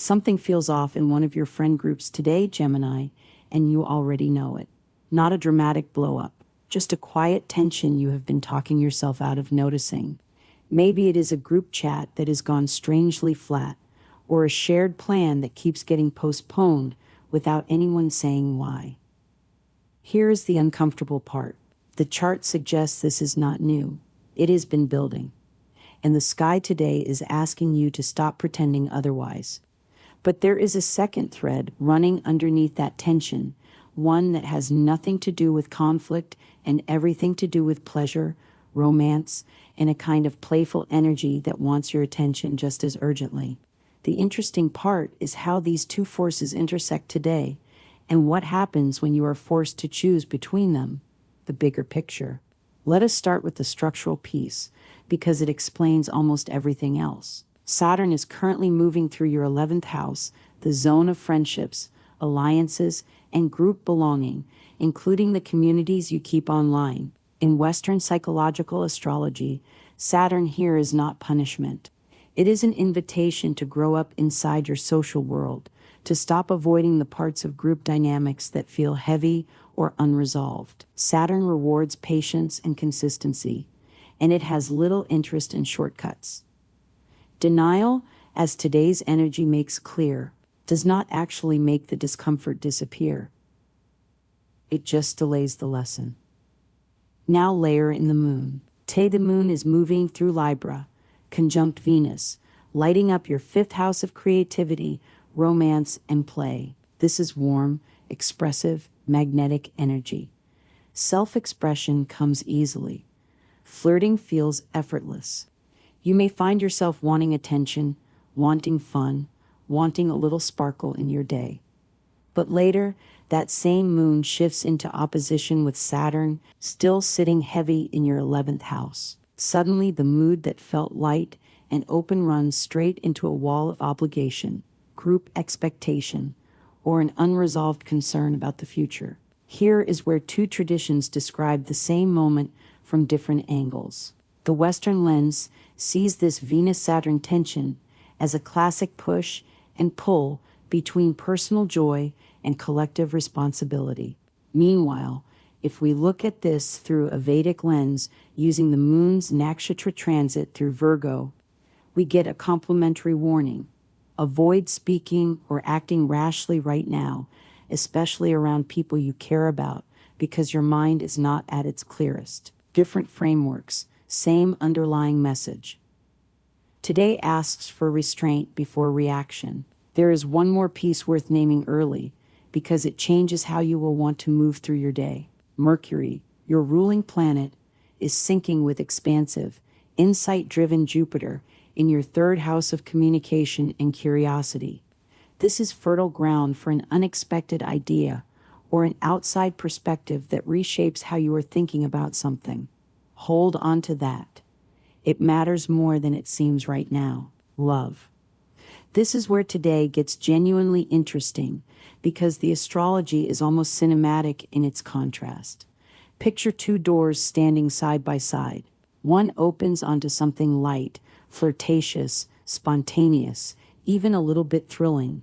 Something feels off in one of your friend groups today, Gemini, and you already know it. Not a dramatic blow-up, just a quiet tension you have been talking yourself out of noticing. Maybe it is a group chat that has gone strangely flat, or a shared plan that keeps getting postponed without anyone saying why. Here is the uncomfortable part. The chart suggests this is not new. It has been building. And the sky today is asking you to stop pretending otherwise. But there is a second thread running underneath that tension, one that has nothing to do with conflict and everything to do with pleasure, romance, and a kind of playful energy that wants your attention just as urgently. The interesting part is how these two forces intersect today, and what happens when you are forced to choose between them, the bigger picture. Let us start with the structural piece, because it explains almost everything else. Saturn is currently moving through your 11th house, the zone of friendships, alliances, and group belonging, including the communities you keep online. In Western psychological astrology, Saturn here is not punishment. It is an invitation to grow up inside your social world, to stop avoiding the parts of group dynamics that feel heavy or unresolved. Saturn rewards patience and consistency, and it has little interest in shortcuts. Denial, as today's energy makes clear, does not actually make the discomfort disappear. It just delays the lesson. Now layer in the moon. Today the moon is moving through Libra, conjunct Venus, lighting up your 5th house of creativity, romance, and play. This is warm, expressive, magnetic energy. Self-expression comes easily. Flirting feels effortless. You may find yourself wanting attention, wanting fun, wanting a little sparkle in your day. But later, that same moon shifts into opposition with Saturn, still sitting heavy in your 11th house. Suddenly, the mood that felt light and open runs straight into a wall of obligation, group expectation, or an unresolved concern about the future. Here is where two traditions describe the same moment from different angles. The Western lens sees this Venus-Saturn tension as a classic push and pull between personal joy and collective responsibility. Meanwhile, if we look at this through a Vedic lens using the moon's nakshatra transit through Virgo, we get a complementary warning. Avoid speaking or acting rashly right now, especially around people you care about, because your mind is not at its clearest. Different frameworks, same underlying message. Today asks for restraint before reaction. There is one more piece worth naming early, because it changes how you will want to move through your day. Mercury, your ruling planet, is syncing with expansive, insight-driven Jupiter in your 3rd house of communication and curiosity. This is fertile ground for an unexpected idea or an outside perspective that reshapes how you are thinking about something. Hold on to that. It matters more than it seems right now. Love. This is where today gets genuinely interesting, because the astrology is almost cinematic in its contrast. Picture two doors standing side by side. One opens onto something light, flirtatious, spontaneous, even a little bit thrilling.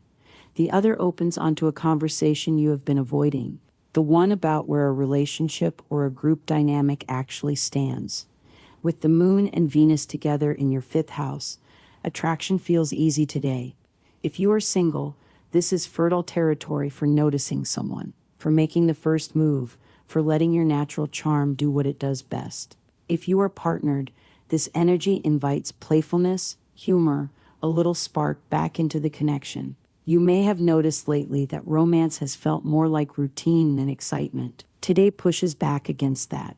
The other opens onto a conversation you have been avoiding, the one about where a relationship or a group dynamic actually stands. With the moon and Venus together in your 5th house, attraction feels easy today. If you are single, this is fertile territory for noticing someone, for making the first move, for letting your natural charm do what it does best. If you are partnered, this energy invites playfulness, humor, a little spark back into the connection. You may have noticed lately that romance has felt more like routine than excitement. Today pushes back against that.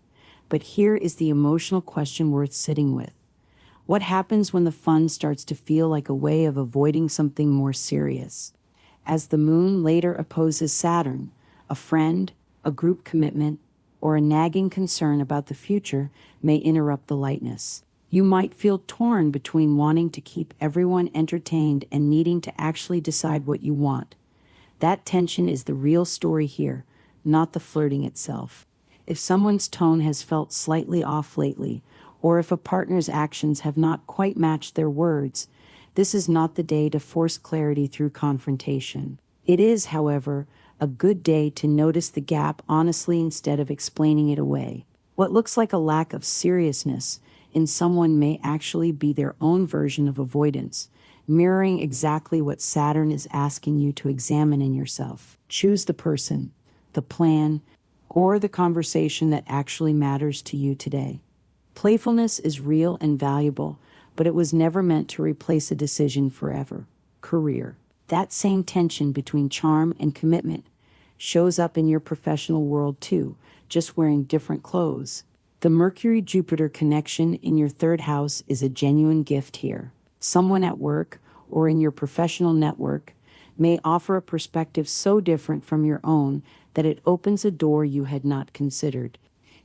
But here is the emotional question worth sitting with. What happens when the fun starts to feel like a way of avoiding something more serious? As the moon later opposes Saturn, a friend, a group commitment, or a nagging concern about the future may interrupt the lightness. You might feel torn between wanting to keep everyone entertained and needing to actually decide what you want. That tension is the real story here, not the flirting itself. If someone's tone has felt slightly off lately, or if a partner's actions have not quite matched their words, This is not the day to force clarity through confrontation. It is, however, a good day to notice the gap honestly instead of explaining it away. What looks like a lack of seriousness in someone may actually be their own version of avoidance, mirroring exactly what Saturn is asking you to examine in yourself. Choose the person, the plan, or the conversation that actually matters to you today. Playfulness is real and valuable, but it was never meant to replace a decision forever. Career. That same tension between charm and commitment shows up in your professional world too, just wearing different clothes. The Mercury-Jupiter connection in your third house is a genuine gift here. Someone at work or in your professional network may offer a perspective so different from your own that it opens a door you had not considered.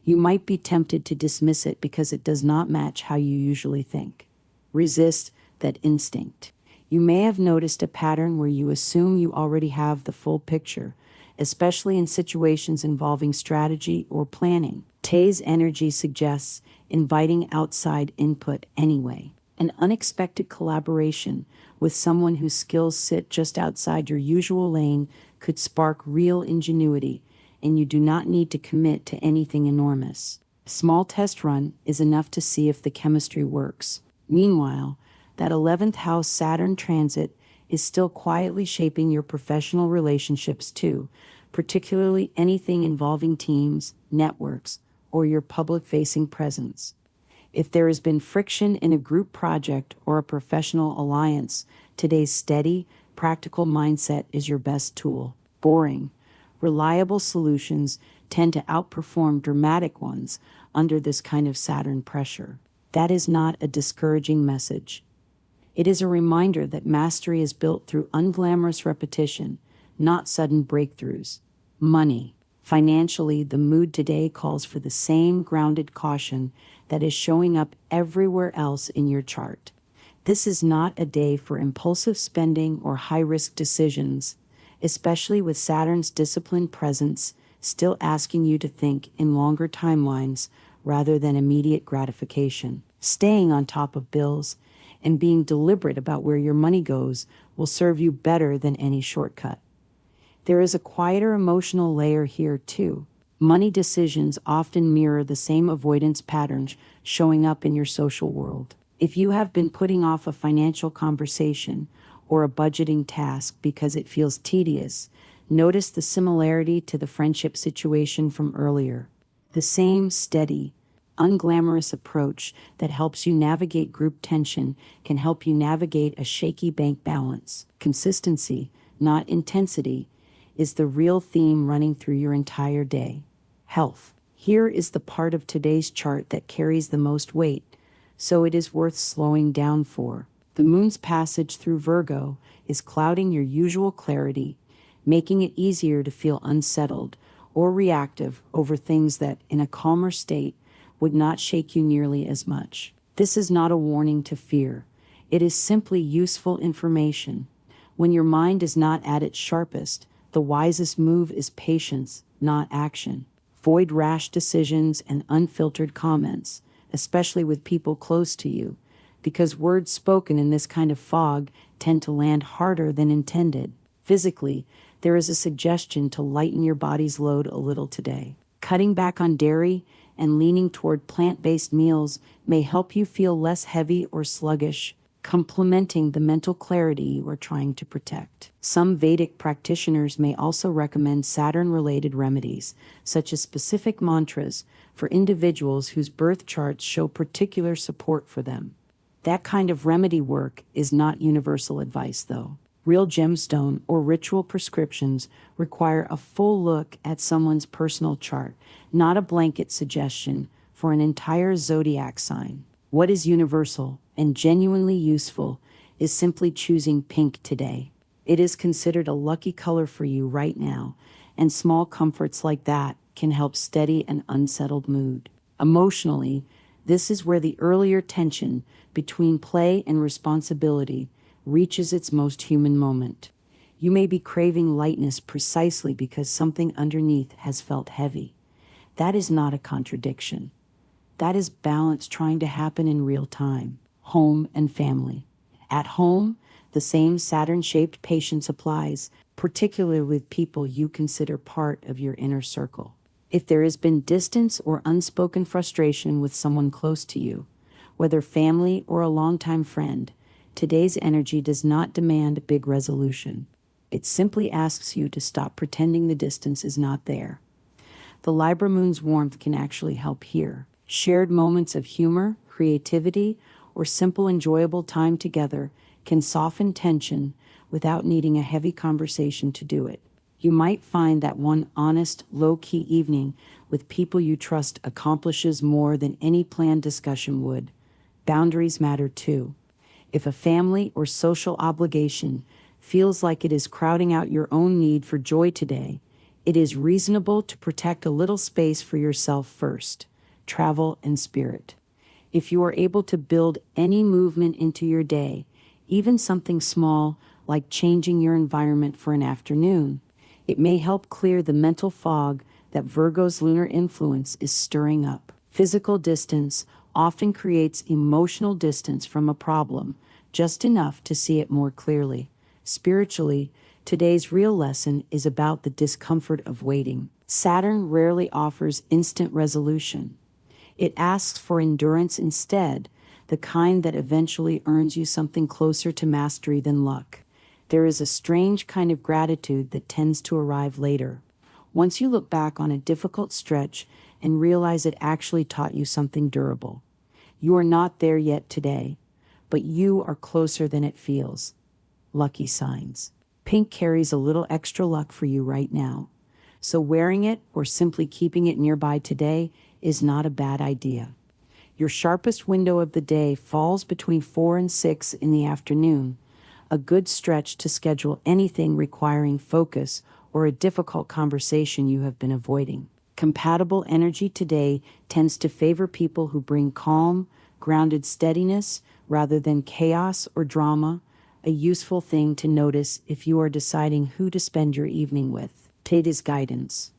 You might be tempted to dismiss it because it does not match how you usually think. Resist that instinct. You may have noticed a pattern where you assume you already have the full picture, especially in situations involving strategy or planning. Tay's energy suggests inviting outside input anyway. An unexpected collaboration with someone whose skills sit just outside your usual lane could spark real ingenuity, and you do not need to commit to anything enormous. A small test run is enough to see if the chemistry works. Meanwhile, that 11th house Saturn transit is still quietly shaping your professional relationships too, particularly anything involving teams, networks, or your public-facing presence. If there has been friction in a group project or a professional alliance, today's steady, practical mindset is your best tool. Boring, reliable solutions tend to outperform dramatic ones under this kind of Saturn pressure. That is not a discouraging message. It is a reminder that mastery is built through unglamorous repetition, not sudden breakthroughs. Money. Financially, the mood today calls for the same grounded caution that is showing up everywhere else in your chart. This is not a day for impulsive spending or high-risk decisions, especially with Saturn's disciplined presence still asking you to think in longer timelines rather than immediate gratification. Staying on top of bills and being deliberate about where your money goes will serve you better than any shortcut. There is a quieter emotional layer here too. Money decisions often mirror the same avoidance patterns showing up in your social world. If you have been putting off a financial conversation or a budgeting task because it feels tedious, notice the similarity to the friendship situation from earlier. The same steady, unglamorous approach that helps you navigate group tension can help you navigate a shaky bank balance. Consistency, not intensity, is the real theme running through your entire day. Health. Here is the part of today's chart that carries the most weight, so it is worth slowing down for. The moon's passage through Virgo is clouding your usual clarity, making it easier to feel unsettled or reactive over things that, in a calmer state, would not shake you nearly as much. This is not a warning to fear. It is simply useful information. When your mind is not at its sharpest, the wisest move is patience, not action. Avoid rash decisions and unfiltered comments, especially with people close to you, because words spoken in this kind of fog tend to land harder than intended. Physically, there is a suggestion to lighten your body's load a little today. Cutting back on dairy and leaning toward plant-based meals may help you feel less heavy or sluggish, complementing the mental clarity you are trying to protect. Some Vedic practitioners may also recommend Saturn-related remedies, such as specific mantras, for individuals whose birth charts show particular support for them. That kind of remedy work is not universal advice, though. Real gemstone or ritual prescriptions require a full look at someone's personal chart, not a blanket suggestion for an entire zodiac sign. What is universal and genuinely useful is simply choosing pink today. It is considered a lucky color for you right now, and small comforts like that can help steady an unsettled mood. Emotionally, this is where the earlier tension between play and responsibility reaches its most human moment. You may be craving lightness precisely because something underneath has felt heavy. That is not a contradiction. That is balance trying to happen in real time. Home and family. At home, the same Saturn-shaped patience applies, particularly with people you consider part of your inner circle. If there has been distance or unspoken frustration with someone close to you, whether family or a longtime friend, today's energy does not demand a big resolution. It simply asks you to stop pretending the distance is not there. The Libra moon's warmth can actually help here. Shared moments of humor, creativity, or simple enjoyable time together can soften tension without needing a heavy conversation to do it. You might find that one honest, low-key evening with people you trust accomplishes more than any planned discussion would. Boundaries matter too. If a family or social obligation feels like it is crowding out your own need for joy today, it is reasonable to protect a little space for yourself first, travel and spirit. If you are able to build any movement into your day, even something small like changing your environment for an afternoon, it may help clear the mental fog that Virgo's lunar influence is stirring up. Physical distance often creates emotional distance from a problem, just enough to see it more clearly. Spiritually, today's real lesson is about the discomfort of waiting. Saturn rarely offers instant resolution. It asks for endurance instead, the kind that eventually earns you something closer to mastery than luck. There is a strange kind of gratitude that tends to arrive later. Once you look back on a difficult stretch and realize it actually taught you something durable. You are not there yet today, but you are closer than it feels. Lucky signs. Pink carries a little extra luck for you right now, so wearing it or simply keeping it nearby today is not a bad idea. Your sharpest window of the day falls between 4 and 6 in the afternoon, a good stretch to schedule anything requiring focus or a difficult conversation you have been avoiding. Compatible energy today tends to favor people who bring calm, grounded steadiness rather than chaos or drama, a useful thing to notice if you are deciding who to spend your evening with. Today's guidance.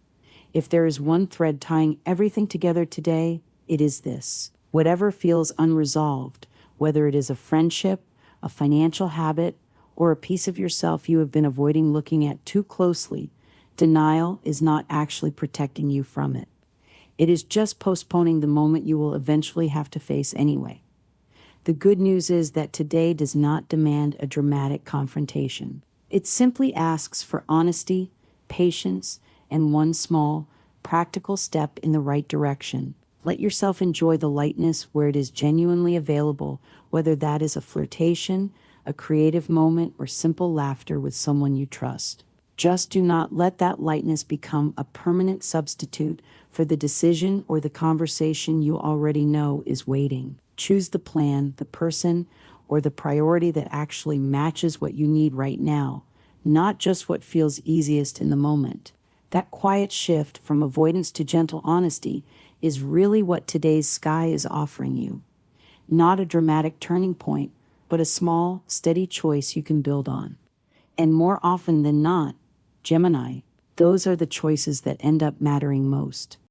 If there is one thread tying everything together today, it is this. Whatever feels unresolved, whether it is a friendship, a financial habit, or a piece of yourself you have been avoiding looking at too closely, denial is not actually protecting you from it. It is just postponing the moment you will eventually have to face anyway. The good news is that today does not demand a dramatic confrontation. It simply asks for honesty, patience, and one small, practical step in the right direction. Let yourself enjoy the lightness where it is genuinely available, whether that is a flirtation, a creative moment, or simple laughter with someone you trust. Just do not let that lightness become a permanent substitute for the decision or the conversation you already know is waiting. Choose the plan, the person, or the priority that actually matches what you need right now, not just what feels easiest in the moment. That quiet shift from avoidance to gentle honesty is really what today's sky is offering you. Not a dramatic turning point, but a small, steady choice you can build on. And more often than not, Gemini, those are the choices that end up mattering most.